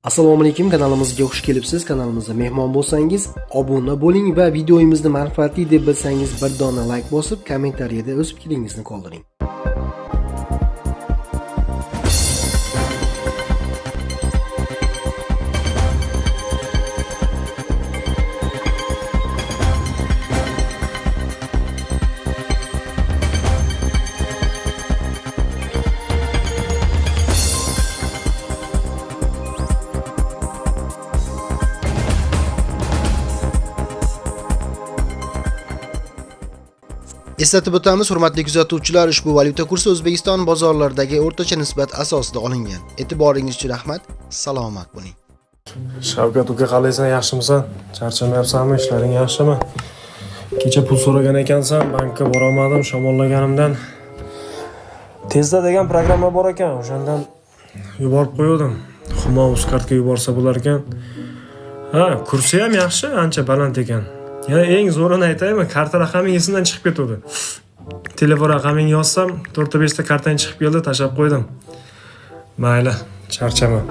Assalomu alaykum, kanalimizga xush kelibsiz. Kanalimizda mehmon bo'lsangiz, obuna bo'ling va videomizni manfaatli deb bilsangiz bir dona like bosib, kommentariyada o'z fikringizni qoldiring. Eslatib o'tamiz, hurmatli kuzatuvchilar, ushbu valyuta kursi O'zbekiston bozorlaridagi o'rtacha nisbat asosida olingan. E'tiboringiz uchun rahmat. Salomat bo'ling. Shavkat uka, qalaysan, yaxshimisan? Charchamayapsanmi? Ishlaring yaxshimi? Kecha pul so'ragan ekansan, bankka bora olmadim, shamollaganimdan. Tezda degan programma bor ekan, o'shandan yuborib qo'ydim. Humo Uzkartga yuborsa bo'lar ekan. Ha, kursi ham yaxshi, ancha baland ekan. Ya eng zo'rini aytaymi, karta raqaming esimdan chiqib ketdi. Telefon raqamingni yozsam, 4-5 ta kartang chiqib keldi, tashab qo'ydim. Mayli, charchama.